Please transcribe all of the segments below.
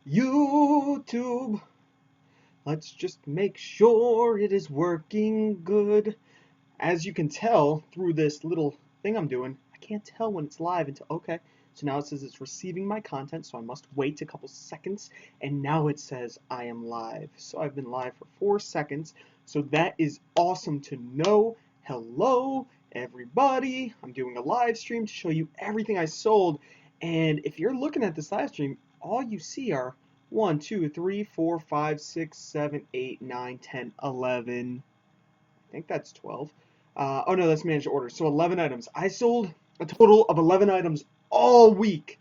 YouTube, let's just make sure it is working good. As you can tell through this little thing I'm doing, I can't tell when it's live until, okay. So now it says it's receiving my content, so I must wait a couple seconds, and now it says I am live. So I've been live for 4 seconds, so that is awesome to know. Hello, everybody. I'm doing a live stream to show you everything I sold, and if you're looking at this live stream, all you see are 1, 2, 3, 4, 5, 6, 7, 8, 9, 10, 11. I think that's 12. Oh no, that's managed orders. So 11 items. I sold a total of 11 items all week.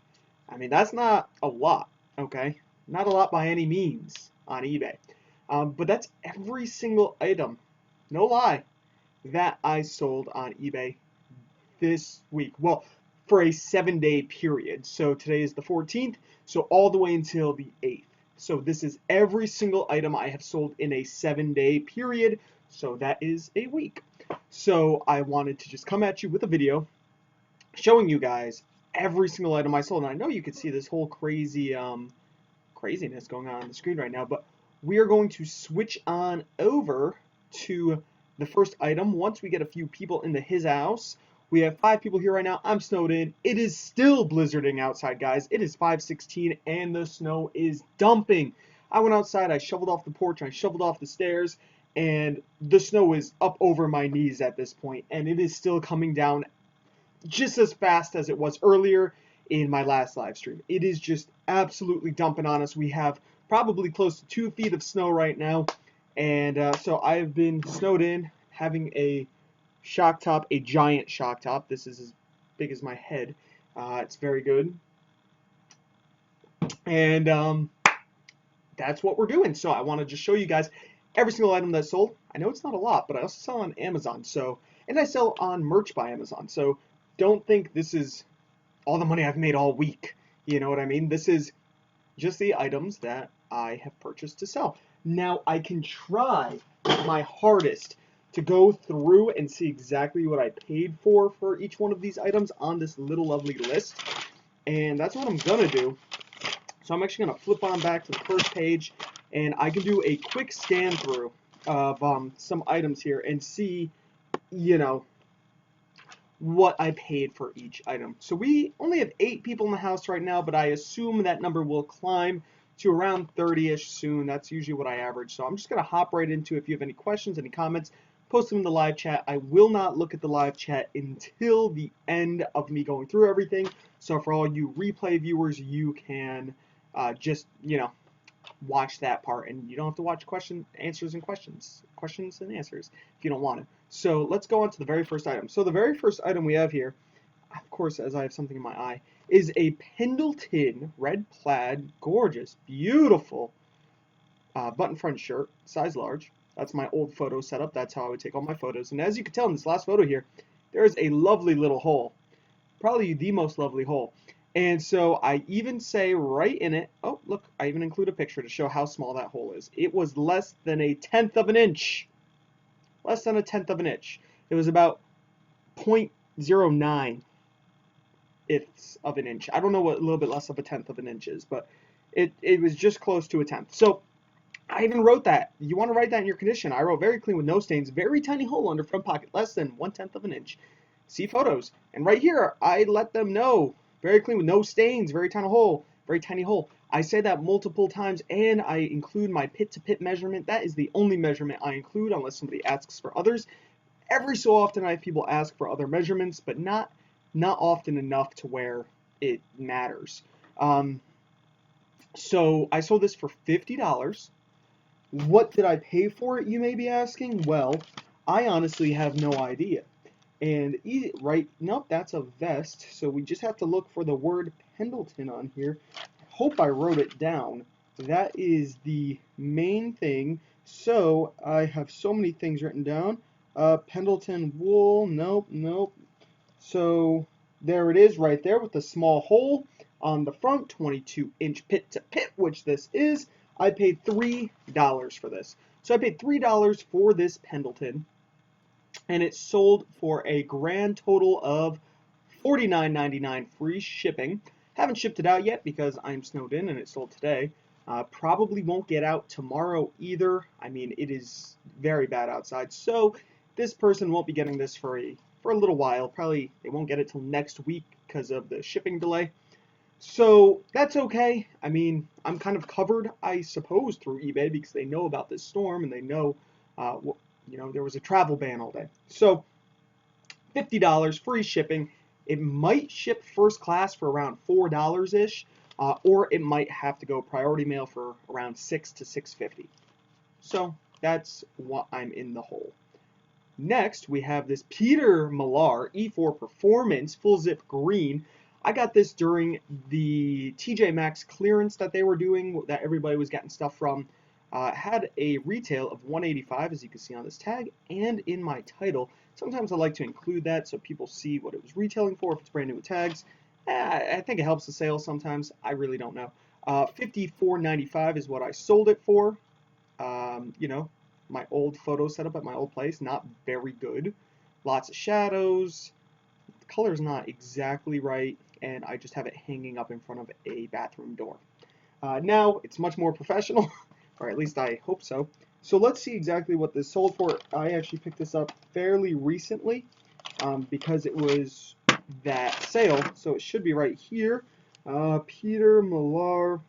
I mean, that's not a lot, okay? Not a lot by any means on eBay. But that's every single item, no lie, that I sold on eBay this week. Well, for a 7-day period. So today is the 14th, so all the way until the 8th. So this is every single item I have sold in a 7-day period. So that is a week. So I wanted to just come at you with a video showing you guys every single item I sold. And I know you can see this whole craziness going on the screen right now, but we are going to switch on over to the first item once we get a few people into his house. We have 5 people here right now. I'm snowed in. It is still blizzarding outside, guys. It is 5:16 and the snow is dumping. I went outside, I shoveled off the porch, I shoveled off the stairs, and the snow is up over my knees at this point, and it is still coming down just as fast as it was earlier in my last live stream. It is just absolutely dumping on us. We have probably close to 2 feet of snow right now, and so I've been snowed in, having a shock top, a giant shock top. This is as big as my head. It's very good, and that's what we're doing. So I want to just show you guys every single item that's sold. I know it's not a lot, but I also sell on Amazon. So, and I sell on merch by Amazon. So don't think this is all the money I've made all week. You know what I mean? This is just the items that I have purchased to sell. Now I can try my hardest to go through and see exactly what I paid for each one of these items on this little lovely list. And that's what I'm gonna do. So I'm actually gonna flip on back to the first page, and I can do a quick scan through of some items here and see, you know, what I paid for each item. So we only have 8 people in the house right now, but I assume that number will climb to around 30-ish soon. That's usually what I average. So I'm just going to hop right into, if you have any questions, any comments, post them in the live chat. I will not look at the live chat until the end of me going through everything. So for all you replay viewers, you can just, watch that part, and you don't have to watch questions and answers if you don't want to. So let's go on to the very first item. So the very first item we have here, of course, as I have something in my eye, is a Pendleton red plaid, gorgeous, beautiful button front shirt, size large. That's my old photo setup. That's how I would take all my photos. And as you can tell in this last photo here, there is a lovely little hole, probably the most lovely hole. And so I even say right in it, oh, look, I even include a picture to show how small that hole is. It was less than a tenth of an inch. Less than a tenth of an inch. It was about 0.09 ifs of an inch. I don't know what a little bit less of a tenth of an inch is, but it was just close to a tenth. So I even wrote that. You want to write that in your condition. I wrote very clean with no stains, very tiny hole under front pocket, less than 1/10 of an inch. See photos. And right here, I let them know. Very clean with no stains, very tiny hole, very tiny hole. I say that multiple times, and I include my pit-to-pit measurement. That is the only measurement I include unless somebody asks for others. Every so often I have people ask for other measurements, but not often enough to where it matters. So I sold this for $50. What did I pay for it, you may be asking? Well, I honestly have no idea. And right, nope, that's a vest. So we just have to look for the word Pendleton on here. I hope I wrote it down. That is the main thing. So I have so many things written down. Pendleton wool, nope. So there it is right there with the small hole on the front, 22-inch pit to pit, which this is. I paid $3 for this. So I paid $3 for this Pendleton, and it sold for a grand total of $49.99 free shipping. Haven't shipped it out yet because I'm snowed in and it sold today. Probably won't get out tomorrow either. I mean, it is very bad outside, so this person won't be getting this for a little while. Probably they won't get it till next week because of the shipping delay. So that's okay. I mean, I'm kind of covered, I suppose, through eBay because they know about this storm and they know, there was a travel ban all day. So $50 free shipping. It might ship first class for around $4 ish, or it might have to go priority mail for around $6 to $6.50. So that's what I'm in the hole. Next, we have this Peter Millar E4 Performance Full Zip Green. I got this during the TJ Maxx clearance that they were doing, that everybody was getting stuff from. Had a retail of $185, as you can see on this tag, and in my title. Sometimes I like to include that so people see what it was retailing for if it's brand new with tags. I think it helps the sale sometimes. I really don't know. $54.95 is what I sold it for. My old photo setup at my old place, not very good. Lots of shadows. The color's not exactly right, and I just have it hanging up in front of a bathroom door. Now it's much more professional, or at least I hope so. So let's see exactly what this sold for. I actually picked this up fairly recently because it was that sale, so it should be right here. Peter Millar.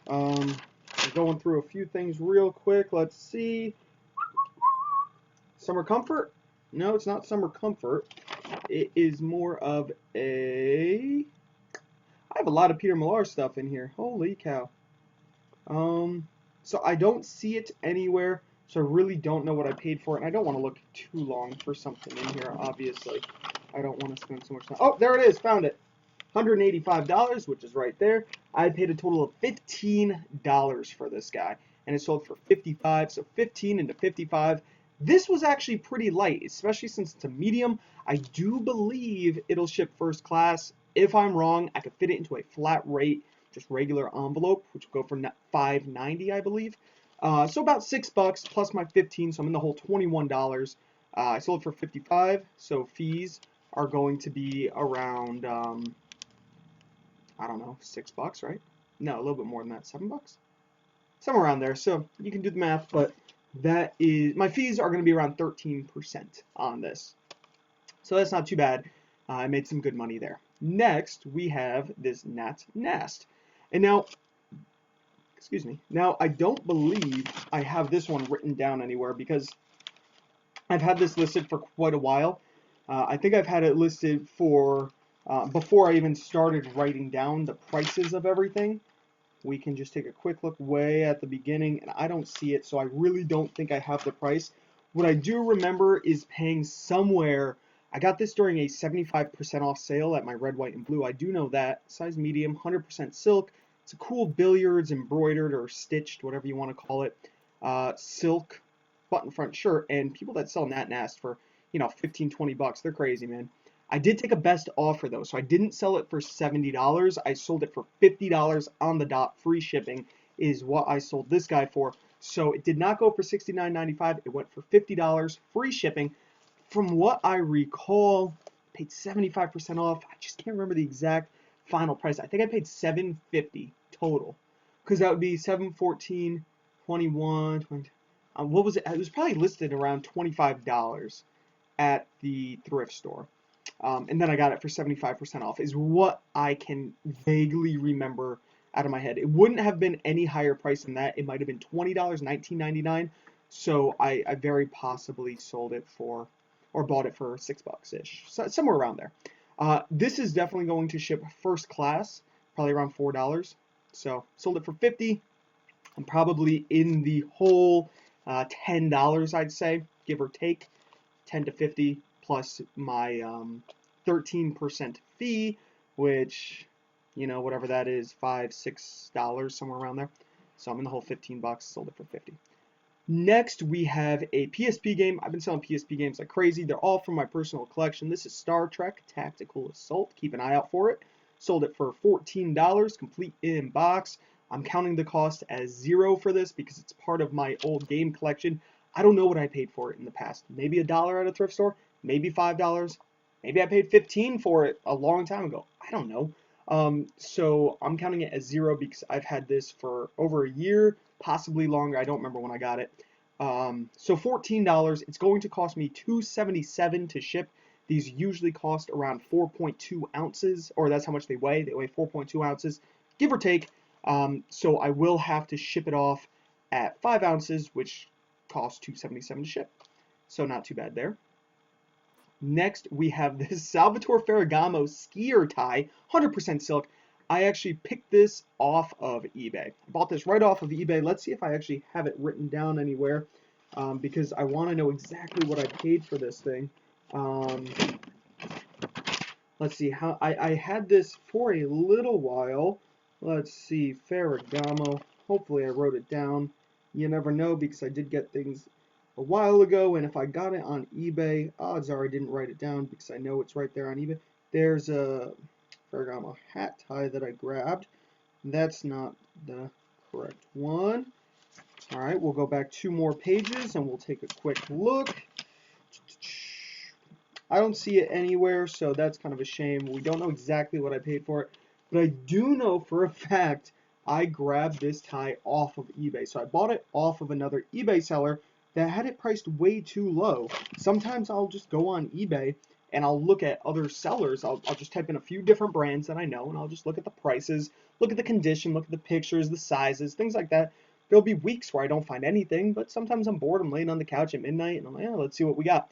I'm going through a few things real quick. Let's see. Summer Comfort? No, it's not Summer Comfort. It is more of a... I have a lot of Peter Millar stuff in here. Holy cow. So I don't see it anywhere, so I really don't know what I paid for it, and I don't want to look too long for something in here, obviously. I don't want to spend so much time. Oh, there it is. Found it. $185, which is right there. I paid a total of $15 for this guy, and it sold for $55, so 15 into 55. This was actually pretty light, especially since it's a medium. I do believe it'll ship first class. If I'm wrong, I could fit it into a flat rate, just regular envelope, which will go for $5.90, I believe. So about $6 plus my 15, so I'm in the whole $21. I sold it for 55, so fees are going to be around I don't know, $6, right? No, a little bit more than that, $7, somewhere around there. So you can do the math, but that is my fees are going to be around 13% on this, so that's not too bad. I made some good money there. Next, we have this Nat Nast, and now, excuse me. Now I don't believe I have this one written down anywhere because I've had this listed for quite a while. I think I've had it listed for before I even started writing down the prices of everything. We can just take a quick look way at the beginning, and I don't see it, so I really don't think I have the price. What I do remember is paying somewhere. I got this during a 75% off sale at my red, white, and blue. I do know that. Size medium, 100% silk. It's a cool billiards, embroidered or stitched, whatever you want to call it, silk button front shirt. And people that sell Nat Nast for, 15, $20, they're crazy, man. I did take a best offer though, so I didn't sell it for $70. I sold it for $50 on the dot. Free shipping is what I sold this guy for. So it did not go for $69.95. It went for $50. Free shipping. From what I recall, paid 75% off. I just can't remember the exact final price. I think I paid $750 total, because that would be $714, $21, $20. What was it? It was probably listed around $25 at the thrift store. And then I got it for 75% off, is what I can vaguely remember out of my head. It wouldn't have been any higher price than that. It might have been $20, $19.99. So I very possibly sold it for, or bought it for $6-ish, so somewhere around there. This is definitely going to ship first class, probably around $4. So sold it for $50. I'm probably in the whole $10, I'd say, give or take, 10 to 50 plus my 13% fee, which, whatever that is, $5, $6, somewhere around there. So I'm in the whole $15, sold it for $50. Next, we have a PSP game. I've been selling PSP games like crazy. They're all from my personal collection. This is Star Trek Tactical Assault. Keep an eye out for it. Sold it for $14, complete in box. I'm counting the cost as 0 for this because it's part of my old game collection. I don't know what I paid for it in the past. Maybe $1 at a thrift store, maybe $5. Maybe I paid 15 for it a long time ago. I don't know. So I'm counting it as 0 because I've had this for over a year, possibly longer. I don't remember when I got it. So $14. It's going to cost me $2.77 to ship. These usually cost around 4.2 ounces, or that's how much they weigh. They weigh 4.2 ounces, give or take. So I will have to ship it off at 5 ounces, which costs $2.77 to ship. So not too bad there. Next, we have this Salvatore Ferragamo skier tie, 100% silk. I actually picked this off of eBay. I bought this right off of eBay. Let's see if I actually have it written down anywhere, because I want to know exactly what I paid for this thing. Let's see, how I had this for a little while. Let's see, Ferragamo. Hopefully I wrote it down. You never know, because I did get things a while ago, and if I got it on eBay, odds are I didn't write it down because I know it's right there on eBay. There's a Ferragamo hat tie that I grabbed. That's not the correct one. All right, we'll go back 2 more pages and we'll take a quick look. I don't see it anywhere, so that's kind of a shame. We don't know exactly what I paid for it, but I do know for a fact I grabbed this tie off of eBay. So I bought it off of another eBay seller that had it priced way too low. Sometimes I'll just go on eBay and I'll look at other sellers. I'll just type in a few different brands that I know, and I'll just look at the prices, look at the condition, look at the pictures, the sizes, things like that. There'll be weeks where I don't find anything, but sometimes I'm bored. I'm laying on the couch at midnight, and I'm like, let's see what we got.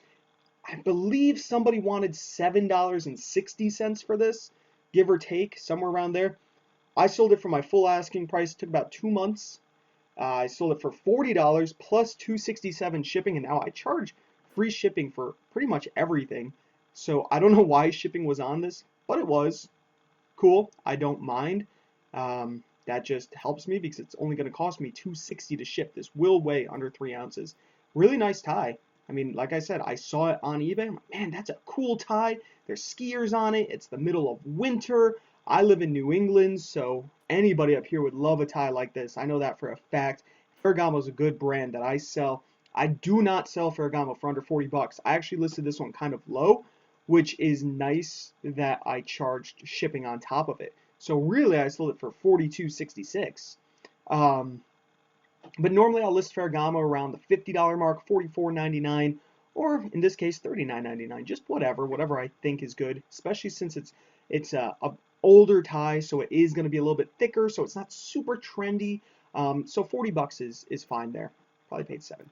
I believe somebody wanted $7.60 for this, give or take, somewhere around there. I sold it for my full asking price. It took about 2 months. I sold it for $40 plus $2.67 shipping, and now I charge free shipping for pretty much everything. So I don't know why shipping was on this, but it was. Cool. I don't mind. That just helps me because it's only going to cost me $2.60 to ship. This will weigh under 3 ounces. Really nice tie. I mean, like I said, I saw it on eBay. I'm like, man, that's a cool tie. There's skiers on it. It's the middle of winter. I live in New England, so anybody up here would love a tie like this. I know that for a fact. Ferragamo is a good brand that I sell. I do not sell Ferragamo for under 40 bucks. I actually listed this one kind of low, which is nice that I charged shipping on top of it. So really, I sold it for $42.66. But normally I'll list Ferragamo around the $50 mark, $44.99, or in this case $39.99, just whatever I think is good, especially since it's a older tie, so it is going to be a little bit thicker, so it's not super trendy. So 40 bucks is fine there. Probably paid 7.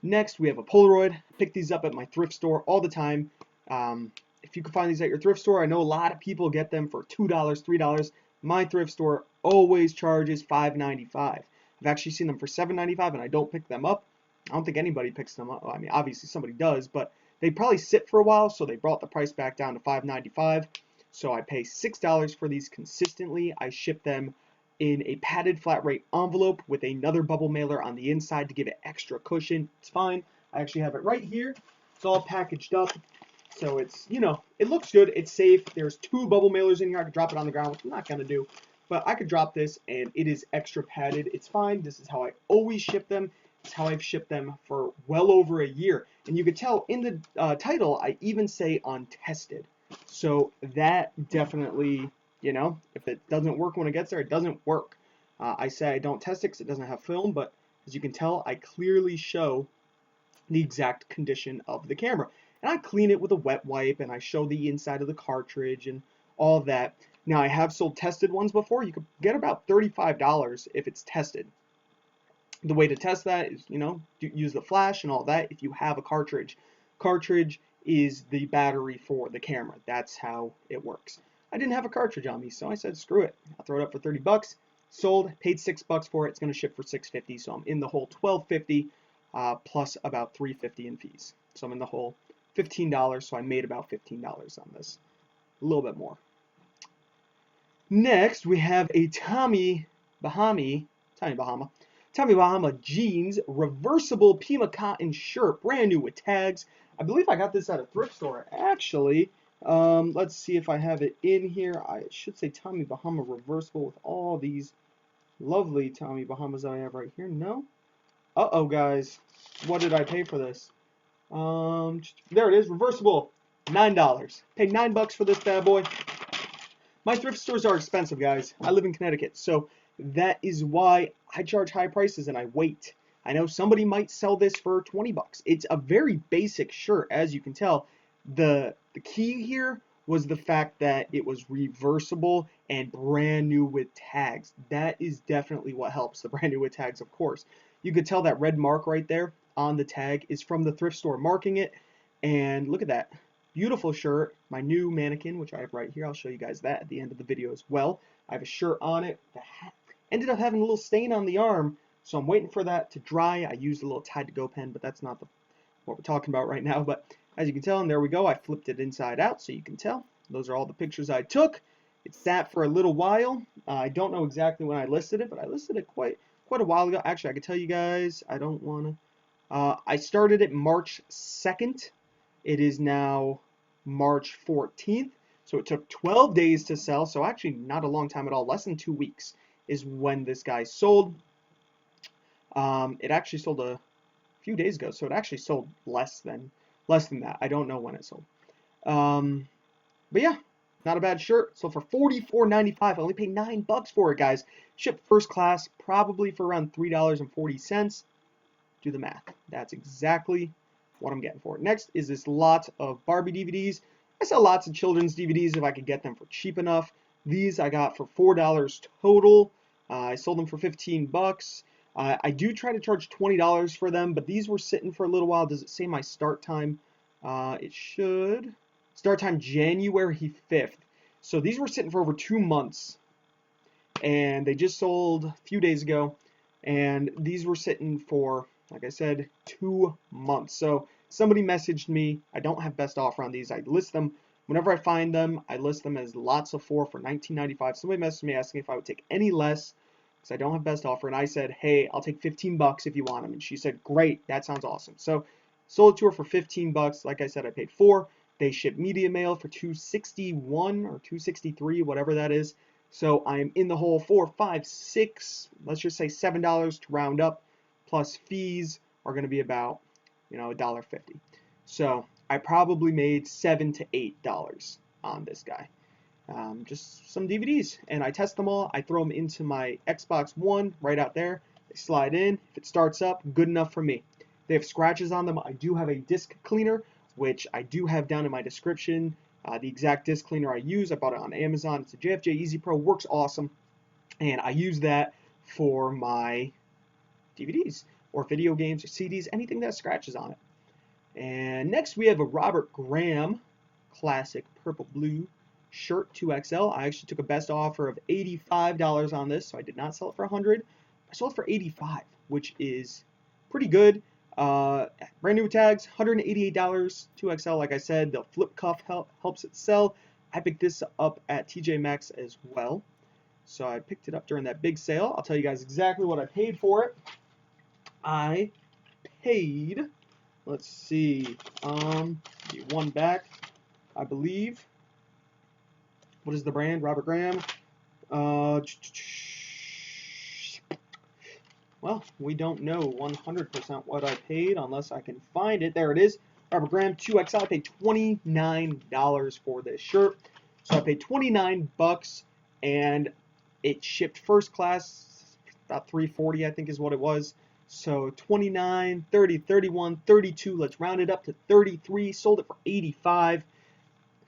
Next, we have a Polaroid. Pick these up at my thrift store all the time. If you can find these at your thrift store, I know a lot of people get them for $2, $3. My thrift store always charges $5.95. I've actually seen them for $7.95, and I don't pick them up. I don't think anybody picks them up. I mean, obviously somebody does, but they probably sit for a while, so they brought the price back down to $5.95. So I pay $6 for these consistently. I ship them in a padded flat rate envelope with another bubble mailer on the inside to give it extra cushion. It's fine. I actually have it right here. It's all packaged up. So it's, it looks good. It's safe. There's 2 bubble mailers in here. I could drop it on the ground, which I'm not going to do. But I could drop this, and it is extra padded. It's fine. This is how I always ship them. It's how I've shipped them for well over a year. And you could tell in the title, I even say untested. So that definitely, if it doesn't work when it gets there, it doesn't work. I say I don't test it because it doesn't have film, but as you can tell, I clearly show the exact condition of the camera. And I clean it with a wet wipe, and I show the inside of the cartridge and all of that. Now, I have sold tested ones before. You could get about $35 if it's tested. The way to test that is, use the flash and all that if you have a cartridge. Cartridge is the battery for the camera. That's how it works. I didn't have a cartridge on me, so I said, screw it. I'll throw it up for 30 bucks. Sold, paid $6 for it. It's going to ship for $6.50, so I'm in the whole $12.50 plus about $3.50 in fees. So I'm in the whole $15, so I made about $15 on this. A little bit more. Next, we have a Tommy Bahama jeans reversible Pima cotton shirt, brand new with tags. I believe I got this at a thrift store, actually. Let's see if I have it in here. I should say Tommy Bahama reversible with all these lovely Tommy Bahamas that I have right here. No? Uh-oh, guys. What did I pay for this? There it is, reversible. $9. Paid $9 for this bad boy. My thrift stores are expensive, guys. I live in Connecticut, so that is why I charge high prices and I wait. I know somebody might sell this for 20 bucks. It's a very basic shirt, as you can tell. The key here was the fact that it was reversible and brand new with tags. That is definitely what helps, the brand new with tags, of course. You could tell that red mark right there on the tag is from the thrift store marking it. And look at that. Beautiful shirt. My new mannequin, which I have right here. I'll show you guys that at the end of the video as well. I have a shirt on it. The hat ended up having a little stain on the arm, so I'm waiting for that to dry. I used a little Tide to Go pen, but that's not what we're talking about right now. But as you can tell, and there we go, I flipped it inside out so you can tell. Those are all the pictures I took. It sat for a little while. I don't know exactly when I listed it, but I listed it quite a while ago. Actually, I could tell you guys, I don't want to. I started it March 2nd. It is now March 14th. So it took 12 days to sell. So actually not a long time at all. Less than 2 weeks is when this guy sold. It actually sold a few days ago. So it actually sold less than that. I don't know when it sold. But yeah, not a bad shirt. Sold for $44.95. I only paid $9 for it, guys. Shipped first class, probably for around $3.40. Do the math. That's exactly what I'm getting for it. Next is this lot of Barbie DVDs. I sell lots of children's DVDs if I could get them for cheap enough. These I got for $4 total. I sold them for 15 bucks. I do try to charge $20 for them, but these were sitting for a little while. Does it say my start time? It should. Start time January 5th. So these were sitting for over 2 months. And they just sold a few days ago. And these were sitting for, like I said, 2 months. So somebody messaged me. I don't have best offer on these. I list them whenever I find them. I list them as lots of 4 for $19.95. Somebody messaged me asking if I would take any less because I don't have best offer. And I said, hey, I'll take 15 bucks if you want them. And she said, great, that sounds awesome. So sold it to her for 15 bucks. Like I said, I paid 4. They ship media mail for $261 or $263, whatever that is. So I'm in the hole 4, 5, 6, let's just say $7 to round up, plus fees are going to be about, $1.50. So I probably made $7 to $8 on this guy. Just some DVDs, and I test them all. I throw them into my Xbox One right out there. They slide in. If it starts up, good enough for me. They have scratches on them. I do have a disc cleaner, which I do have down in my description. The exact disc cleaner I use, I bought it on Amazon. It's a JFJ Easy Pro, works awesome, and I use that for my DVDs or video games or CDs, anything that scratches on it. And next we have a Robert Graham classic purple blue shirt 2XL. I actually took a best offer of $85 on this, so I did not sell it for $100. I sold it for $85, which is pretty good. Brand new tags, $188, 2XL. Like I said, the flip cuff helps it sell. I picked this up at TJ Maxx as well. So I picked it up during that big sale. I'll tell you guys exactly what I paid for it. I paid, let's see, one back, I believe. What is the brand? Robert Graham. Well, we don't know 100% what I paid unless I can find it. There it is. Robert Graham 2XL. I paid $29 for this shirt. So I paid 29 bucks and it shipped first class about $3.40 I think is what it was. So 29, 30, 31, 32. Let's round it up to 33. Sold it for 85.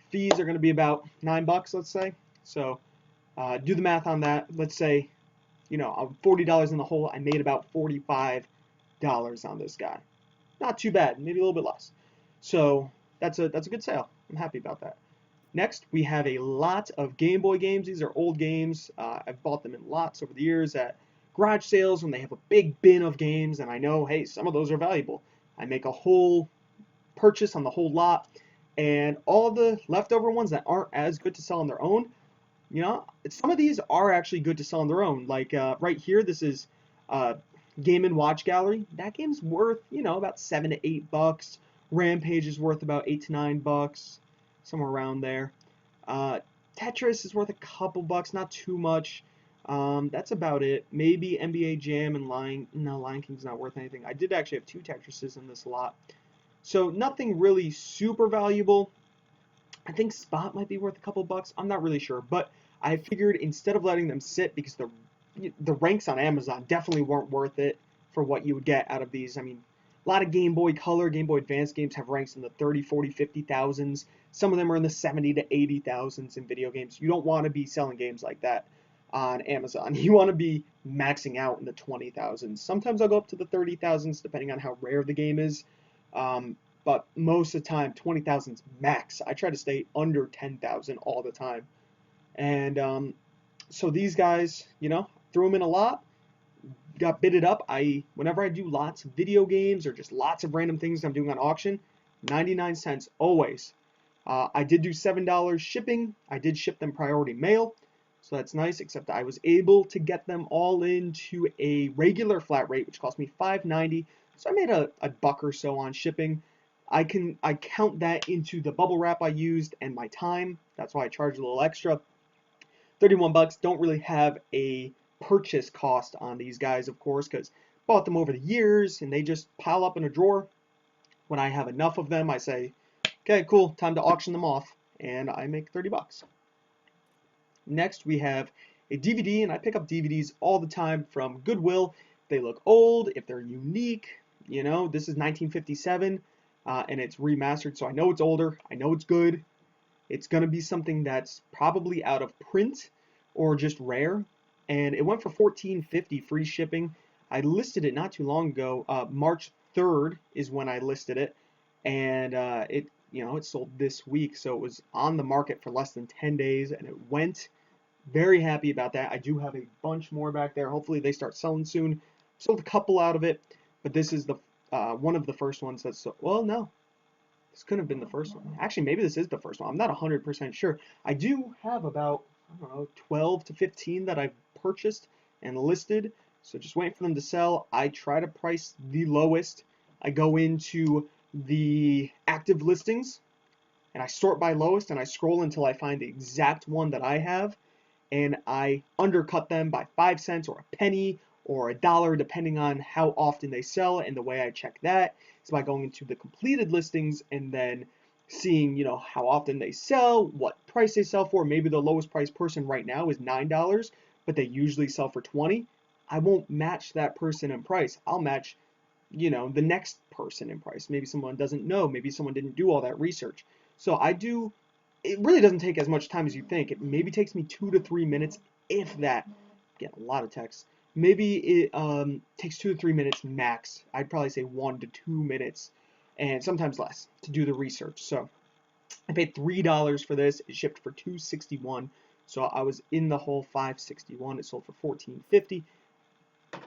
Fees are going to be about $9, let's say. So do the math on that. Let's say, I'm $40 in the hole. I made about $45 on this guy. Not too bad. Maybe a little bit less. So that's a good sale. I'm happy about that. Next, we have a lot of Game Boy games. These are old games. I've bought them in lots over the years at garage sales when they have a big bin of games, and I know, hey, some of those are valuable. I make a whole purchase on the whole lot, and all the leftover ones that aren't as good to sell on their own, some of these are actually good to sell on their own. Like right here, this is Game & Watch Gallery. That game's worth, about $7 to $8. Rampage is worth about $8 to $9, somewhere around there. Tetris is worth a couple bucks, not too much. That's about it. Maybe NBA Jam and Lion King's not worth anything. I did actually have 2 Tetrises in this lot. So nothing really super valuable. I think Spot might be worth a couple bucks. I'm not really sure, but I figured instead of letting them sit, because the ranks on Amazon definitely weren't worth it for what you would get out of these. I mean, a lot of Game Boy Color, Game Boy Advance games have ranks in the 30, 40, 50,000s. Some of them are in the 70 to 80,000s in video games. You don't want to be selling games like that on Amazon. You want to be maxing out in the 20,000s. Sometimes I'll go up to the 30,000s depending on how rare the game is. But most of the time, 20,000 is max. I try to stay under 10,000 all the time. And so these guys, threw them in a lot, got bidded up. Whenever I do lots of video games or just lots of random things I'm doing on auction, 99 cents always. I did do $7 shipping. I did ship them priority mail, so that's nice, except I was able to get them all into a regular flat rate, which cost me $5.90. So I made a buck or so on shipping. I count that into the bubble wrap I used and my time. That's why I charge a little extra. 31 bucks. Don't really have a purchase cost on these guys, of course, because bought them over the years and they just pile up in a drawer. When I have enough of them, I say, okay, cool, time to auction them off, and I make 30 bucks. Next, we have a DVD, and I pick up DVDs all the time from Goodwill. They look old, if they're unique, this is 1957, and it's remastered, so I know it's older, I know it's good. It's going to be something that's probably out of print or just rare, and it went for $14.50 free shipping. I listed it not too long ago. March 3rd is when I listed it, and it sold this week, so it was on the market for less than 10 days, and it went. Very happy about that. I do have a bunch more back there. Hopefully they start selling soon. Sold a couple out of it, but this is the one of the first ones that's well, no. This couldn't have been the first one. Actually, maybe this is the first one. I'm not 100% sure. I do have about, I don't know, 12 to 15 that I've purchased and listed. So just waiting for them to sell. I try to price the lowest. I go into the active listings and I sort by lowest and I scroll until I find the exact one that I have. And I undercut them by 5 cents or a penny or a dollar, depending on how often they sell. And the way I check that is by going into the completed listings and then seeing, how often they sell, what price they sell for. Maybe the lowest price person right now is $9, but they usually sell for 20. I won't match that person in price. I'll match, the next person in price. Maybe someone doesn't know. Maybe someone didn't do all that research. So it really doesn't take as much time as you think. It maybe takes me 2 to 3 minutes, if that. Get a lot of text. Maybe it takes 2 to 3 minutes max. I'd probably say 1 to 2 minutes, and sometimes less, to do the research. So I paid $3 for this. It shipped for $2.61. So I was in the whole $5.61. It sold for $14.50.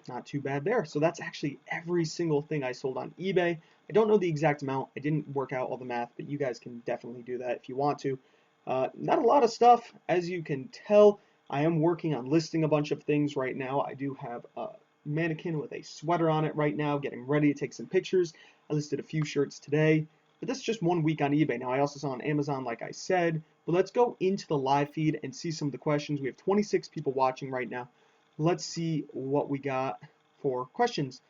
Not too bad there. So that's actually every single thing I sold on eBay. I don't know the exact amount. I didn't work out all the math, but you guys can definitely do that if you want to. Not a lot of stuff, as you can tell. I am working on listing a bunch of things right now. I do have a mannequin with a sweater on it right now, getting ready to take some pictures. I listed a few shirts today, but that's just 1 week on eBay. Now, I also saw on Amazon, like I said, but let's go into the live feed and see some of the questions. We have 26 people watching right now. Let's see what we got for questions.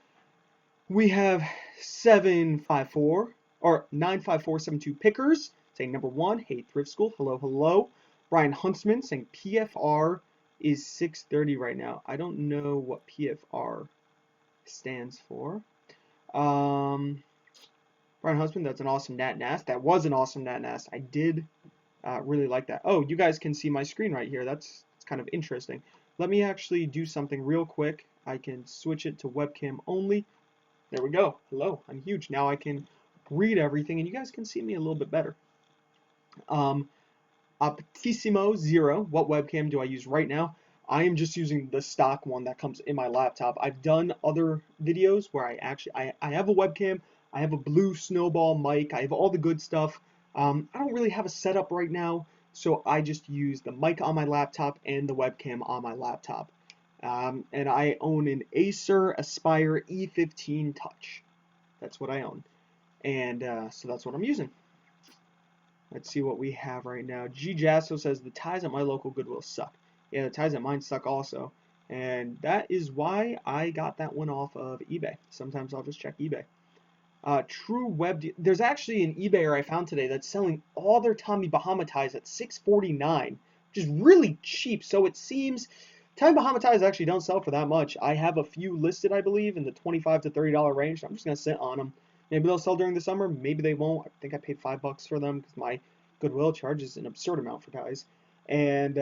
We have 754 or 95472 pickers saying number 1, hey Thrift School, hello, hello. Brian Huntsman saying PFR is 630 right now. I don't know what PFR stands for. Brian Huntsman, that's an awesome Nat Nast. That was an awesome Nat Nast. I did really like that. Oh, you guys can see my screen right here. That's kind of interesting. Let me actually do something real quick. I can switch it to webcam only. There we go. Hello, I'm huge. Now I can read everything and you guys can see me a little bit better. Optissimo 0, what webcam do I use right now? I am just using the stock one that comes in my laptop. I've done other videos where I have a webcam, I have a blue snowball mic, I have all the good stuff. I don't really have a setup right now, so I just use the mic on my laptop and the webcam on my laptop. And I own an Acer Aspire E15 Touch. That's what I own. And so that's what I'm using. Let's see what we have right now. G. Jasso says, the ties at my local Goodwill suck. Yeah, the ties at mine suck also. And that is why I got that one off of eBay. Sometimes I'll just check eBay. True Web. There's actually an eBayer I found today that's selling all their Tommy Bahama ties at $6.49, which is really cheap. So it seems Tommy Bahama ties actually don't sell for that much. I have a few listed, I believe, in the $25 to $30 range. I'm just gonna sit on them. Maybe they'll sell during the summer. Maybe they won't. I think I paid $5 for them because my Goodwill charges an absurd amount for ties. And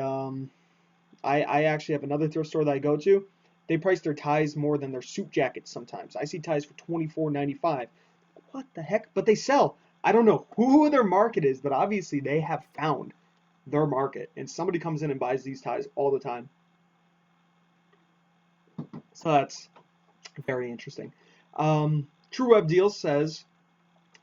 I actually have another thrift store that I go to. They price their ties more than their suit jackets sometimes. I see ties for $24.95. What the heck? But they sell. I don't know who their market is, but obviously they have found their market, and somebody comes in and buys these ties all the time. So that's very interesting. True Web Deals says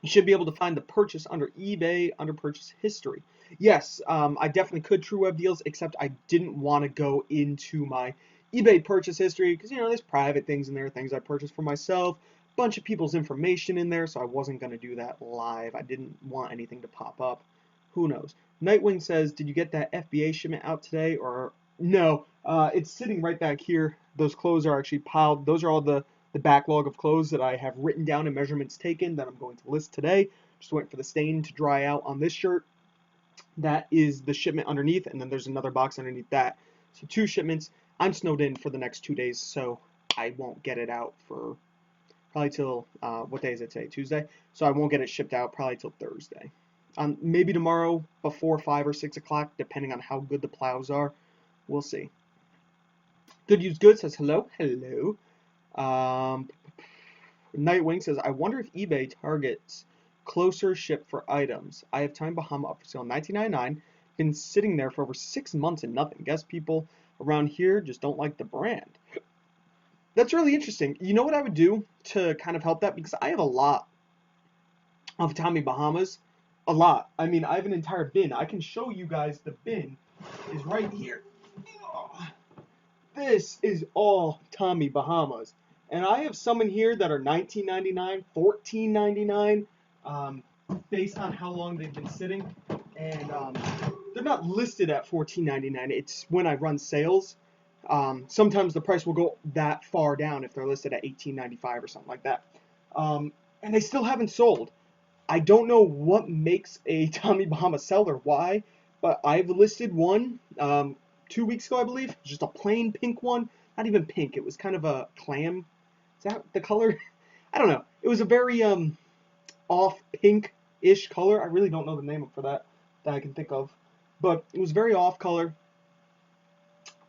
you should be able to find the purchase under eBay under purchase history. Yes, I definitely could True Web Deals, except I didn't want to go into my eBay purchase history because, there's private things in there, things I purchased for myself, bunch of people's information in there, so I wasn't going to do that live. I didn't want anything to pop up. Who knows? Nightwing says, did you get that FBA shipment out today? Or no, it's sitting right back here. Those clothes are actually piled. Those are all the backlog of clothes that I have written down and measurements taken that I'm going to list today. Just waiting for the stain to dry out on this shirt. That is the shipment underneath, and then there's another box underneath that. So 2 shipments. I'm snowed in for the next 2 days, so I won't get it out for probably till, what day is it today? Tuesday? So I won't get it shipped out probably till Thursday. Maybe tomorrow before 5 or 6 o'clock, depending on how good the plows are. We'll see. Good Used Good says hello. Hello. Nightwing says, I wonder if eBay targets closer ship for items. I have Tommy Bahama up for sale $19.99. Been sitting there for over 6 months and nothing. Guess people around here just don't like the brand. That's really interesting. You know what I would do to kind of help that? Because I have a lot of Tommy Bahamas. A lot. I mean, I have an entire bin. I can show you guys the bin is right here. This is all Tommy Bahamas. And I have some in here that are $19.99, $14.99, based on how long they've been sitting. And they're not listed at $14.99. It's when I run sales. Sometimes the price will go that far down if they're listed at $18.95 or something like that. And they still haven't sold. I don't know what makes a Tommy Bahama sell or why, but I've listed one 2 weeks ago, I believe. Just a plain pink one. Not even pink. It was kind of a clam. Is that the color? I don't know. It was a very off pink-ish color. I really don't know the name for that I can think of. But it was very off color.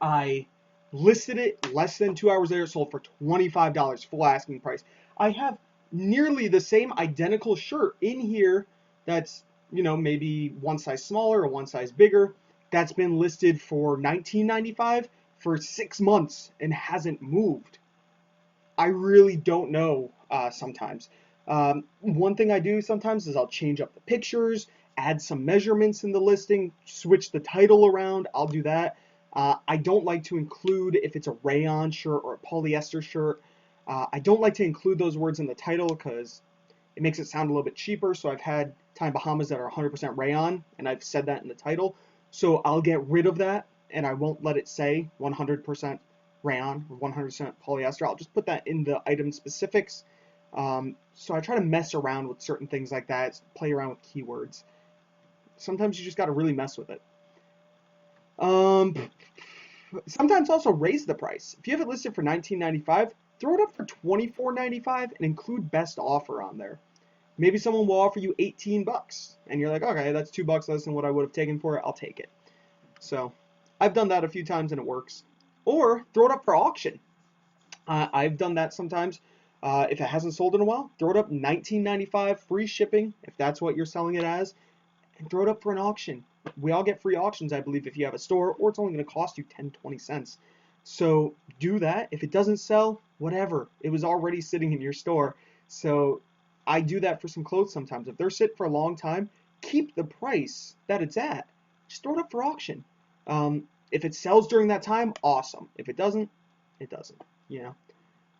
I listed it less than 2 hours later, sold for $25, full asking price. I have nearly the same identical shirt in here that's, maybe one size smaller or one size bigger. That's been listed for $19.95 for 6 months and hasn't moved. I really don't know sometimes. One thing I do sometimes is I'll change up the pictures, add some measurements in the listing, switch the title around. I'll do that. I don't like to include if it's a rayon shirt or a polyester shirt. I don't like to include those words in the title because it makes it sound a little bit cheaper. So I've had Tommy Bahamas that are 100% rayon, and I've said that in the title. So I'll get rid of that, and I won't let it say 100% rayon or 100% polyester. I'll just put that in the item specifics. So I try to mess around with certain things like that, play around with keywords. Sometimes you just got to really mess with it. Sometimes also raise the price. If you have it listed for $19.95, throw it up for $24.95 and include best offer on there. Maybe someone will offer you $18 and you're like, okay, that's $2 less than what I would have taken for it. I'll take it. So I've done that a few times and it works. Or throw it up for auction. I've done that sometimes. If it hasn't sold in a while, throw it up $19.95, free shipping, if that's what you're selling it as, and throw it up for an auction. We all get free auctions, I believe, if you have a store, or it's only going to cost you 10, 20 cents. So do that. If it doesn't sell, whatever. It was already sitting in your store. So I do that for some clothes sometimes. If they're sitting for a long time, keep the price that it's at. Just throw it up for auction. If it sells during that time, awesome. If it doesn't, it doesn't.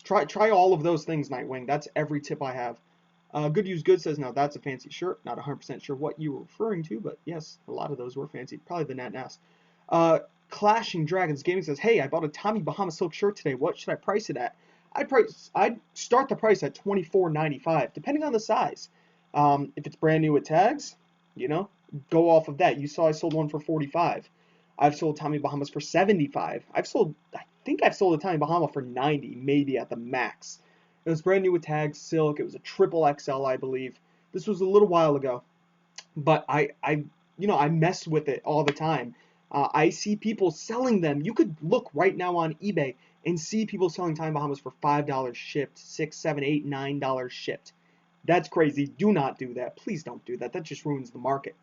Try all of those things, Nightwing. That's every tip I have. Good Used Good says, now that's a fancy shirt. Not 100% sure what you were referring to, but yes, a lot of those were fancy. Probably the Nat Nast. Clashing Dragons Gaming says, hey, I bought a Tommy Bahama silk shirt today. What should I price it at? I'd start the price at $24.95, depending on the size. If it's brand new with tags, you know, go off of that. You saw I sold one for 45. I've sold Tommy Bahamas for 75. I think I've sold a Tommy Bahama for 90, maybe at the max. It was brand new with tags, silk. It was a triple XL, I believe. This was a little while ago, but I mess with it all the time. I see people selling them. You could look right now on eBay and see people selling Tommy Bahamas for $5 shipped, $6, $7, $8, $9 shipped. That's crazy. Do not do that. Please don't do that. That just ruins the market.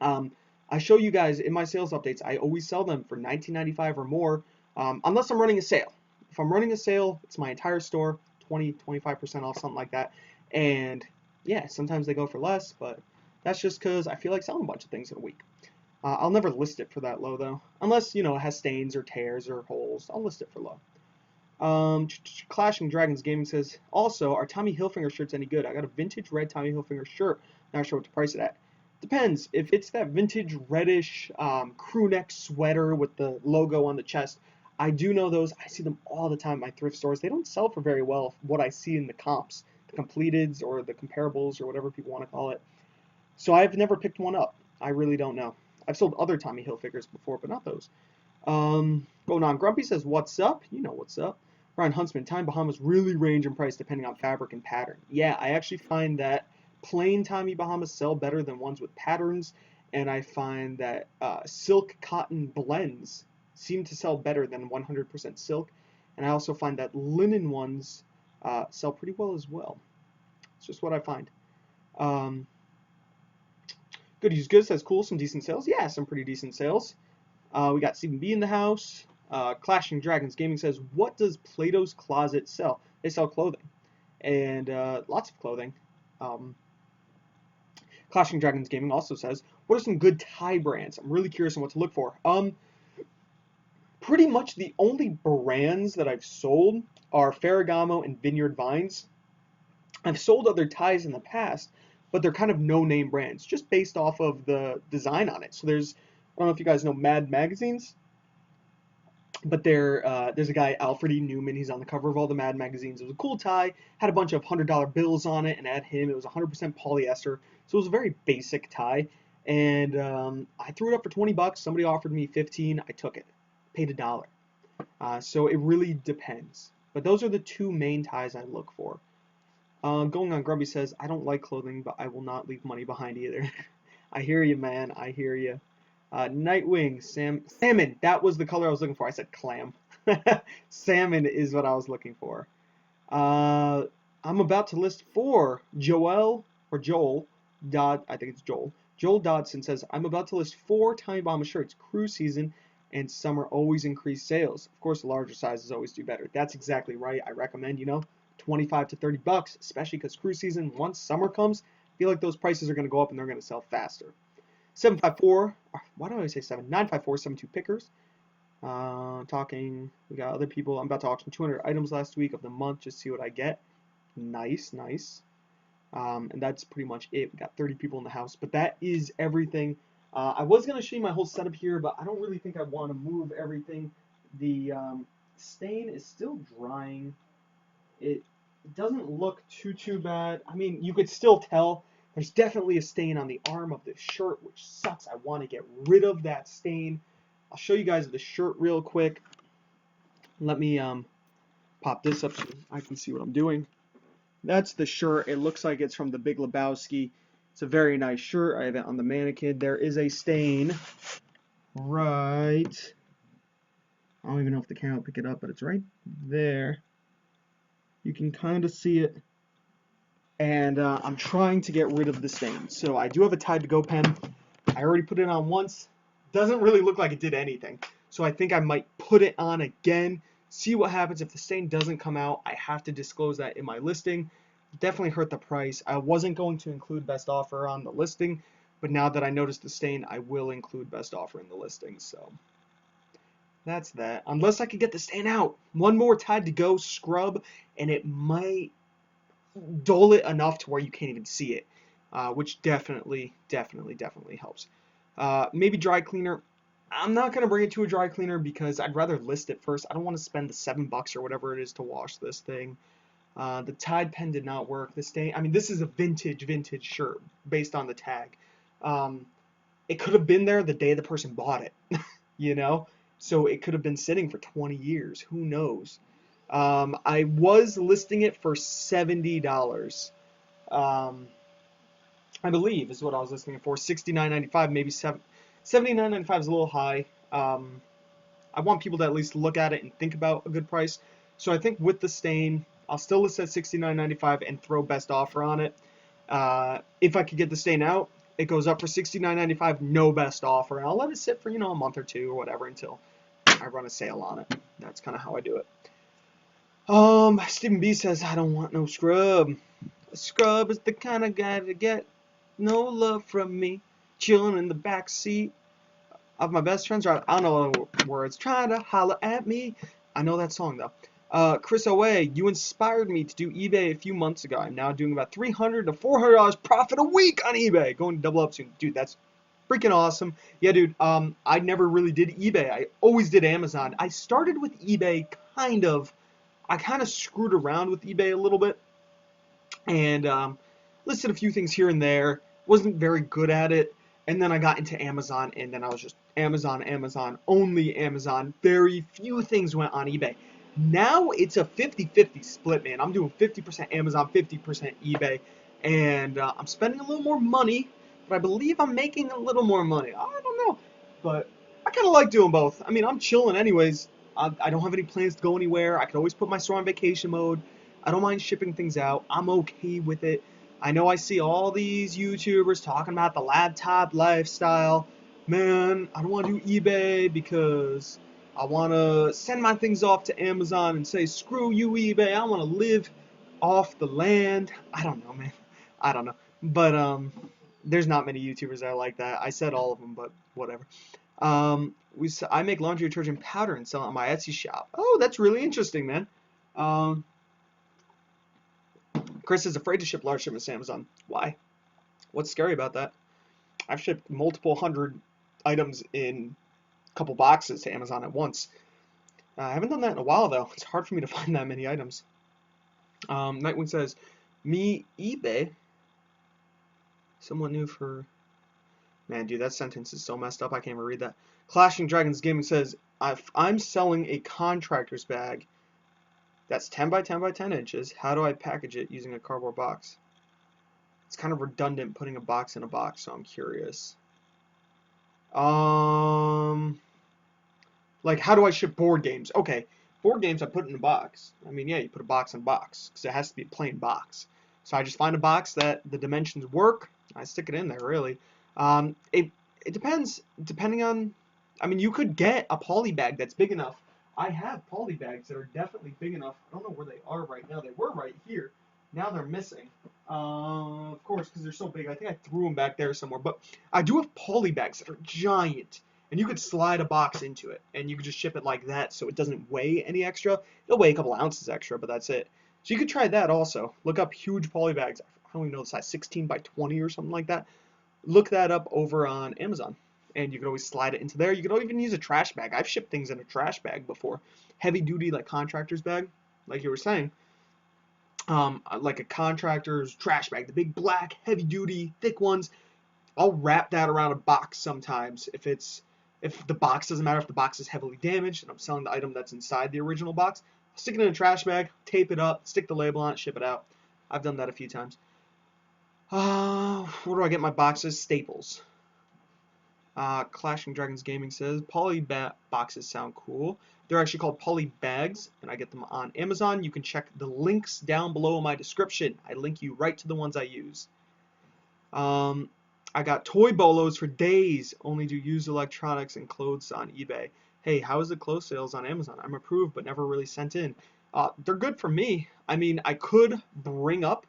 I show you guys in my sales updates, I always sell them for $19.95 or more, unless I'm running a sale. If I'm running a sale, it's my entire store, 20-25% off, something like that. And yeah, sometimes they go for less, but that's just because I feel like selling a bunch of things in a week. I'll never list it for that low though, unless it has stains or tears or holes. I'll list it for low. Clashing Dragons Gaming says, also, are Tommy Hilfiger shirts any good? I got a vintage red Tommy Hilfiger shirt. Not sure what to price it at. Depends. If it's that vintage reddish crew neck sweater with the logo on the chest, I do know those. I see them all the time at my thrift stores. They don't sell for very well what I see in the comps, the completeds or the comparables or whatever people want to call it. So I've never picked one up. I really don't know. I've sold other Tommy Hilfigers before, but not those. Going on, Grumpy says, what's up? You know what's up. Ryan Huntsman, Tommy Bahamas really range in price depending on fabric and pattern. Yeah, I actually find that plain Tommy Bahamas sell better than ones with patterns, and I find that silk cotton blends seem to sell better than 100% silk, and I also find that linen ones sell pretty well as well. It's just what I find. Good Use Good says, cool, some decent sales. Yeah, some pretty decent sales. We got Stephen B in the house. Clashing Dragons Gaming says, what does Plato's Closet sell? They sell clothing. And lots of clothing. Clashing Dragons Gaming also says, what are some good tie brands? I'm really curious on what to look for. Pretty much the only brands that I've sold are Ferragamo and Vineyard Vines. I've sold other ties in the past, but they're kind of no-name brands, just based off of the design on it. So I don't know if you guys know Mad Magazines, but there's a guy, Alfred E. Newman. He's on the cover of all the Mad magazines. It was a cool tie, had a bunch of $100 bills on it, and at him it was 100% polyester. So it was a very basic tie, and I threw it up for 20 bucks. Somebody offered me 15. I took it, paid $1. So it really depends. But those are the two main ties I look for. Going on, Grubby says, I don't like clothing, but I will not leave money behind either. I hear you, man. I hear you. Nightwing, salmon. That was the color I was looking for. I said clam. Salmon is what I was looking for. I'm about to list for Joel I think it's Joel. Joel Dodson says, I'm about to list 4 Tommy Bahama shirts. Cruise season and summer always increase sales. Of course, larger sizes always do better. That's exactly right. I recommend, 25 to 30 bucks, especially because cruise season, once summer comes, I feel like those prices are going to go up and they're going to sell faster. 754, why do I say 7? 95472 pickers. We got other people. I'm about to auction 200 items last week of the month, just see what I get. Nice. And that's pretty much it. We got 30 people in the house, but that is everything. I was going to show you my whole setup here, but I don't really think I want to move everything. The stain is still drying. It doesn't look too bad. I mean, you could still tell there's definitely a stain on the arm of the shirt, which sucks. I want to get rid of that stain. I'll show you guys the shirt real quick. Let me pop this up so I can see what I'm doing. That's the shirt. It looks like it's from the Big Lebowski. It's a very nice shirt. I have it on the mannequin. There is a stain right. I don't even know if the camera will pick it up, but it's right there. You can kind of see it. And I'm trying to get rid of the stain. So I do have a Tide to Go pen. I already put it on once. Doesn't really look like it did anything. So I think I might put it on again. See what happens. If the stain doesn't come out, I have to disclose that in my listing. Definitely hurt the price. I wasn't going to include best offer on the listing, but now that I noticed the stain, I will include best offer in the listing. So that's that. Unless I could get the stain out. One more Tide to Go scrub, and it might dull it enough to where you can't even see it, which definitely helps. Maybe dry cleaner. I'm not gonna bring it to a dry cleaner because I'd rather list it first. I don't want to spend the $7 or whatever it is to wash this thing. The Tide pen did not work. The stain. I mean, this is a vintage shirt based on the tag. Um, it could have been there the day the person bought it, you know? So it could have been sitting for 20 years. Who knows? I was listing it for $70. Um, I believe is what I was listing it for. 69.95, maybe 79.95 is a little high. I want people to at least look at it and think about a good price. So I think with the stain, I'll still list at 69.95 and throw best offer on it. If I could get the stain out, it goes up for 69.95, no best offer. And I'll let it sit for, a month or two or whatever until I run a sale on it. That's kind of how I do it. Stephen B says, I don't want no scrub. A scrub is the kind of guy to get no love from me. Chilling in the back seat of my best friend's ride. I don't know the words. Trying to holler at me. I know that song though. Chris Away, you inspired me to do eBay a few months ago. I'm now doing about $300 to $400 profit a week on eBay. Going to double up soon. Dude, that's freaking awesome. Yeah, dude, I never really did eBay. I always did Amazon. I started with eBay I kind of screwed around with eBay a little bit and listed a few things here and there. Wasn't very good at it. And then I got into Amazon, and then I was just Amazon, only Amazon. Very few things went on eBay. Now it's a 50-50 split, man. I'm doing 50% Amazon, 50% eBay, and I'm spending a little more money, but I believe I'm making a little more money. I don't know, but I kind of like doing both. I mean, I'm chilling anyways. I don't have any plans to go anywhere. I could always put my store on vacation mode. I don't mind shipping things out. I'm okay with it. I know I see all these YouTubers talking about the laptop lifestyle. Man, I don't want to do eBay because I want to send my things off to Amazon and say, screw you, eBay. I want to live off the land. I don't know, man. I don't know. But there's not many YouTubers that are like that. I said all of them, but whatever. I make laundry detergent powder and sell it on my Etsy shop. Oh, that's really interesting, man. Um, Chris is afraid to ship large shipments to Amazon. Why? What's scary about that? I've shipped multiple hundred items in a couple boxes to Amazon at once. I haven't done that in a while, though. It's hard for me to find that many items. Nightwing says, me eBay? Someone new for... Man, dude, that sentence is so messed up, I can't even read that. Clashing Dragons Gaming says, I'm selling a contractor's bag that's 10 by 10 by 10 inches. How do I package it using a cardboard box? It's kind of redundant putting a box in a box, so I'm curious. Like, how do I ship board games? Okay, board games I put in a box. I mean, yeah, you put a box in a box, because it has to be a plain box. So I just find a box that the dimensions work. I stick it in there, really. It depends, depending on... I mean, you could get a poly bag that's big enough. I have poly bags that are definitely big enough. I don't know where they are right now. They were right here. Now they're missing. Of course, because they're so big. I think I threw them back there somewhere. But I do have poly bags that are giant. And you could slide a box into it. And you could just ship it like that so it doesn't weigh any extra. It'll weigh a couple ounces extra, but that's it. So you could try that also. Look up huge poly bags. I don't even know the size, 16 by 20 or something like that. Look that up over on Amazon. And you can always slide it into there. You can even use a trash bag. I've shipped things in a trash bag before. Heavy duty, like contractor's bag, like you were saying. Like a contractor's trash bag, the big black, heavy duty, thick ones. I'll wrap that around a box sometimes if the box doesn't matter, if the box is heavily damaged and I'm selling the item that's inside the original box. I'll stick it in a trash bag, tape it up, stick the label on it, ship it out. I've done that a few times. Where do I get my boxes? Staples. Clashing Dragons Gaming says, poly boxes sound cool. They're actually called poly bags, and I get them on Amazon. You can check the links down below in my description. I link you right to the ones I use. I got toy bolos for days. Only do used electronics and clothes on eBay. Hey, how is the clothes sales on Amazon? I'm approved, but never really sent in. They're good for me. I mean, I could bring up.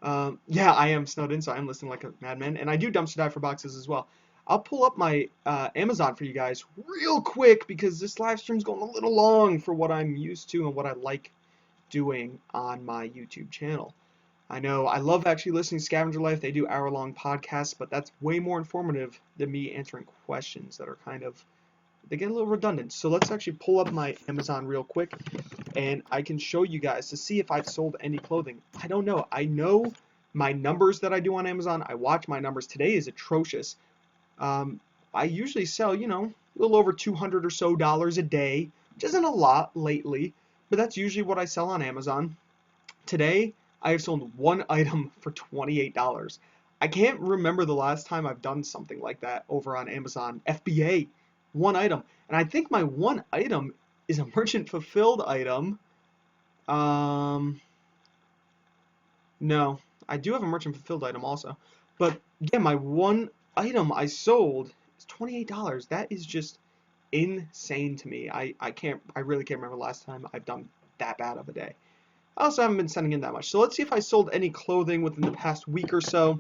Yeah, I am snowed in, so I am listening like a madman. And I do dumpster dive for boxes as well. I'll pull up my Amazon for you guys real quick because this live stream's going a little long for what I'm used to and what I like doing on my YouTube channel. I know I love actually listening to Scavenger Life. They do hour-long podcasts, but that's way more informative than me answering questions that are kind of, they get a little redundant. So let's actually pull up my Amazon real quick, and I can show you guys to see if I've sold any clothing. I don't know. I know my numbers that I do on Amazon. I watch my numbers. Today is atrocious. Um, I usually sell, you know, a little over $200 or so a day, which isn't a lot lately, but that's usually what I sell on Amazon. Today, I have sold one item for $28. I can't remember the last time I've done something like that over on Amazon FBA. One item. And I think my one item is a merchant fulfilled item. No, I do have a merchant fulfilled item also. But yeah, my one item I sold is $28. That is just insane to me. I really can't remember the last time I've done that bad of a day. I also haven't been sending in that much. So let's see if I sold any clothing within the past week or so.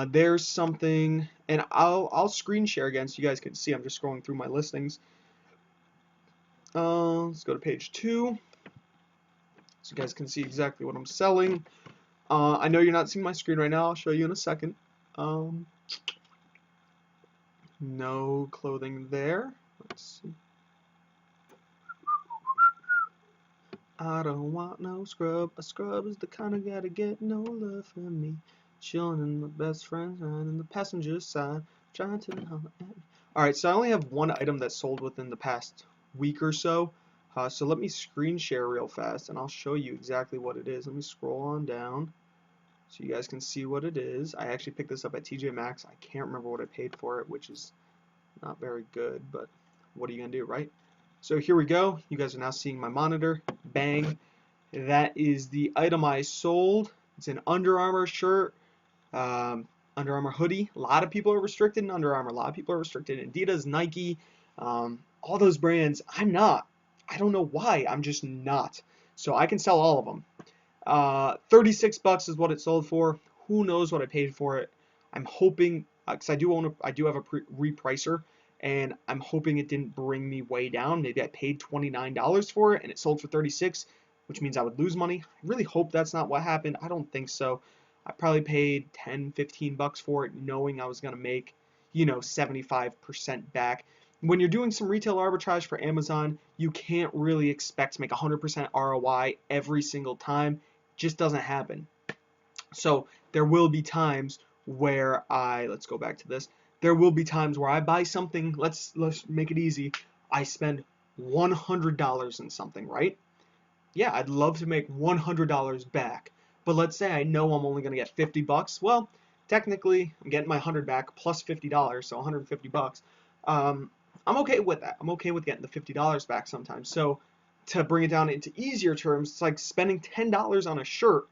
There's something, and I'll screen share again so you guys can see. I'm just scrolling through my listings. Let's go to page 2 so you guys can see exactly what I'm selling. I know you're not seeing my screen right now. I'll show you in a second. No clothing there. Let's see. I don't want no scrub. A scrub is the kind of guy to get no love from me. Chilling in my best friend's ride in the passenger side, trying to holler at me. Alright, so I only have one item that sold within the past week or so. So let me screen share real fast and I'll show you exactly what it is. Let me scroll on down so you guys can see what it is. I actually picked this up at TJ Maxx. I can't remember what I paid for it, which is not very good, but what are you going to do, right? So here we go. You guys are now seeing my monitor. Bang. That is the item I sold. It's an Under Armour shirt, Under Armour hoodie. A lot of people are restricted in Under Armour. A lot of people are restricted in Adidas, Nike, all those brands. I'm not. I don't know why. I'm just not. So I can sell all of them. $36 is what it sold for. Who knows what I paid for it? I'm hoping, because I do have a repricer, and I'm hoping it didn't bring me way down. Maybe I paid $29 for it and it sold for $36, which means I would lose money. I really hope that's not what happened. I don't think so. I probably paid 10, 15 bucks for it, knowing I was going to make, 75% back. When you're doing some retail arbitrage for Amazon, you can't really expect to make 100% ROI every single time. It just doesn't happen. So there will be times where let's go back to this. There will be times where I buy something, let's make it easy. I spend $100 in something, right? Yeah, I'd love to make $100 back. But let's say I know I'm only going to get 50 bucks. Well, technically, I'm getting my 100 back plus $50, so 150 bucks. I'm okay with that. I'm okay with getting the $50 back sometimes. So to bring it down into easier terms, it's like spending $10 on a shirt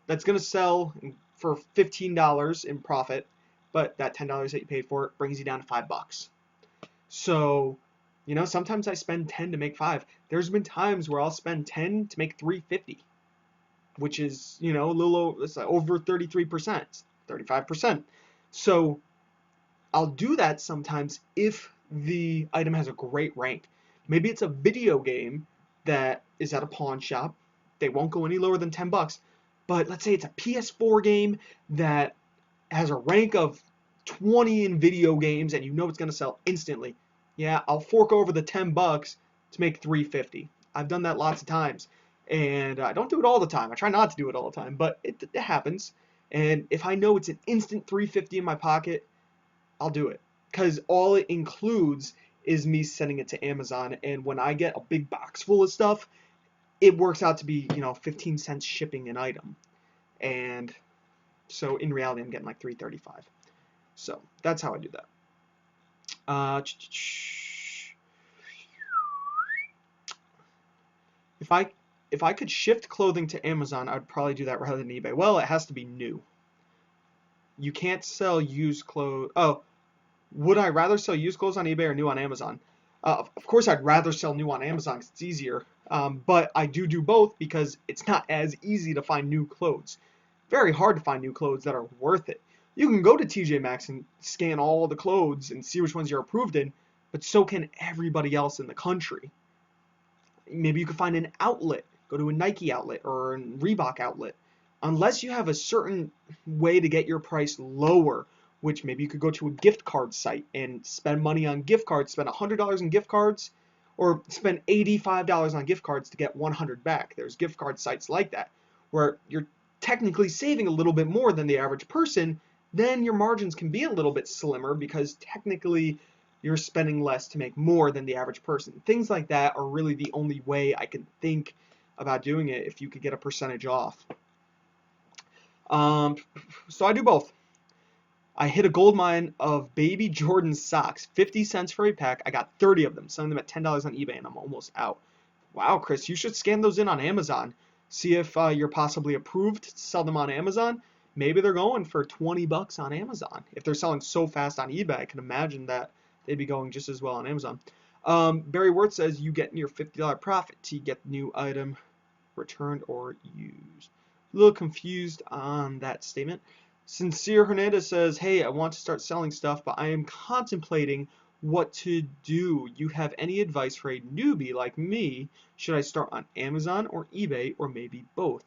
that's going to sell for $15 in profit, but that $10 that you paid for it brings you down to $5. So, sometimes I spend 10 to make 5. There's been times where I'll spend 10 to make 350, which is, a little over 33%, 35%. So I'll do that sometimes if the item has a great rank. Maybe it's a video game that is at a pawn shop. They won't go any lower than 10 bucks. But let's say it's a PS4 game that has a rank of 20 in video games and it's going to sell instantly. Yeah, I'll fork over the 10 bucks to make 350. I've done that lots of times. And I don't do it all the time. I try not to do it all the time, but it happens. And if I know it's an instant 350 in my pocket, I'll do it. Because all it includes is me sending it to Amazon. And when I get a big box full of stuff, it works out to be, 15 cents shipping an item. And so in reality, I'm getting like $3.35. So that's how I do that. If I could shift clothing to Amazon, I'd probably do that rather than eBay. Well, it has to be new. You can't sell used clothes. Oh, would I rather sell used clothes on eBay or new on Amazon? Of course, I'd rather sell new on Amazon because it's easier. But I do both because it's not as easy to find new clothes. Very hard to find new clothes that are worth it. You can go to TJ Maxx and scan all the clothes and see which ones you're approved in, but so can everybody else in the country. Maybe you could find an outlet. Go to a Nike outlet or a Reebok outlet. unless you have a certain way to get your price lower, which maybe you could go to a gift card site and spend money on gift cards, spend $100 in gift cards, or spend $85 on gift cards to get 100 back. There's gift card sites like that where you're technically saving a little bit more than the average person. Then your margins can be a little bit slimmer because technically you're spending less to make more than the average person. Things like that are really the only way I can think about doing it if you could get a percentage off. So I do both. I hit a gold mine of baby Jordan socks, 50 cents for a pack. I got 30 of them, selling them at $10 on eBay, and I'm almost out. Wow, Chris, you should scan those in on Amazon. See if you're possibly approved to sell them on Amazon. Maybe they're going for 20 bucks on Amazon. If they're selling so fast on eBay, I can imagine that they'd be going just as well on Amazon. Barry Wirth says you get near $50 profit to get the new item returned or used. A little confused on that statement. Sincere Hernandez says, hey, I want to start selling stuff, but I am contemplating what to do. You have any advice for a newbie like me? Should I start on Amazon or eBay or maybe both?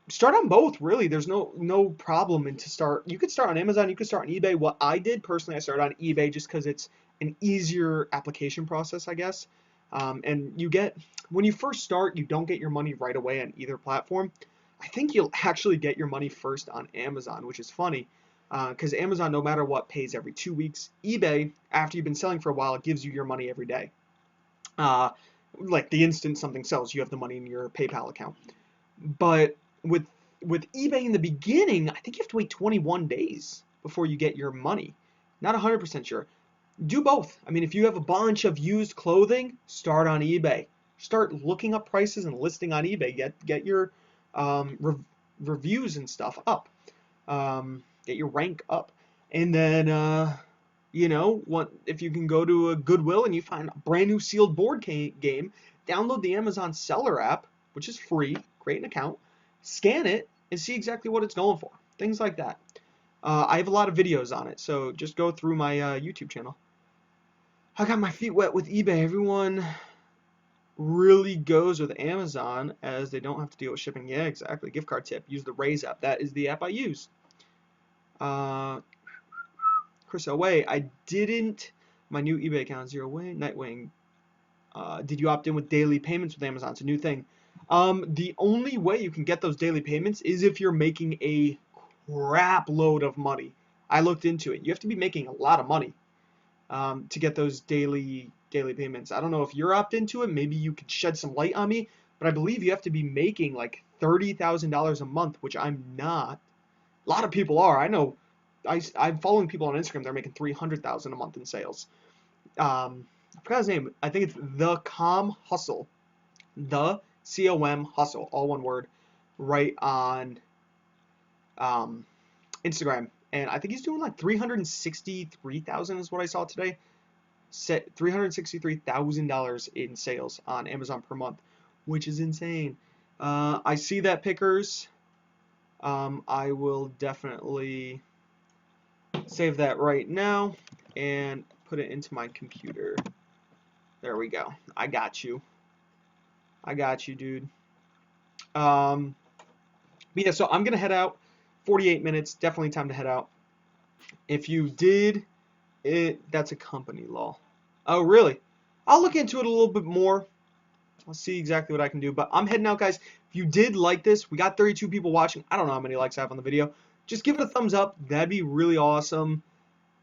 Start on both, really. There's no problem in to start. You could start on Amazon, you could start on eBay. What I did personally, I started on eBay just because it's an easier application process, I guess. And when you first start, you don't get your money right away on either platform. I think you'll actually get your money first on Amazon, which is funny, because Amazon, no matter what, pays every 2 weeks. eBay, after you've been selling for a while, it gives you your money every day. Like the instant something sells, you have the money in your PayPal account. But with eBay in the beginning, I think you have to wait 21 days before you get your money. Not 100% sure. Do both. I mean, if you have a bunch of used clothing, start on eBay. Start looking up prices and listing on eBay. Get your reviews and stuff up. Get your rank up. And then, if you can go to a Goodwill and you find a brand new sealed board game, download the Amazon Seller app, which is free. Create an account, scan it, and see exactly what it's going for. Things like that. I have a lot of videos on it, so just go through my YouTube channel. I got my feet wet with eBay. Everyone really goes with Amazon as they don't have to deal with shipping. Yeah, exactly. Gift card tip. Use the Raise app. That is the app I use. Chris Away. I didn't. My new eBay account, Zero Way, Nightwing. Did you opt in with daily payments with Amazon? It's a new thing. The only way you can get those daily payments is if you're making a crap load of money. I looked into it. You have to be making a lot of money to get those daily payments. I don't know if you're opted into it. Maybe you could shed some light on me. But I believe you have to be making like $30,000 a month, which I'm not. A lot of people are. I know. I'm following people on Instagram. They're making $300,000 a month in sales. I forgot his name. I think it's The Com Hustle. The COM Hustle, all one word, right on Instagram. And I think he's doing like 363,000 is what I saw today. Set $363,000 in sales on Amazon per month, which is insane. I see that, Pickers. I will definitely save that right now and put it into my computer. There we go. I got you. I got you, dude. But yeah, so I'm gonna head out. 48 minutes, definitely time to head out. If you did it, that's a company law. Oh, really? I'll look into it a little bit more. I'll see exactly what I can do. But I'm heading out, guys. If you did like this, we got 32 people watching. I don't know how many likes I have on the video. Just give it a thumbs up. That'd be really awesome.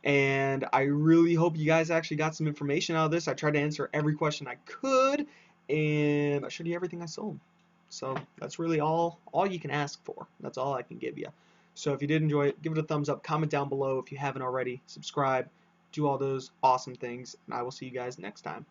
And I really hope you guys actually got some information out of this. I tried to answer every question I could, and I showed you everything I sold. So that's really all you can ask for. That's all I can give you. So if you did enjoy it, give it a thumbs up, comment down below if you haven't already, subscribe, do all those awesome things, and I will see you guys next time.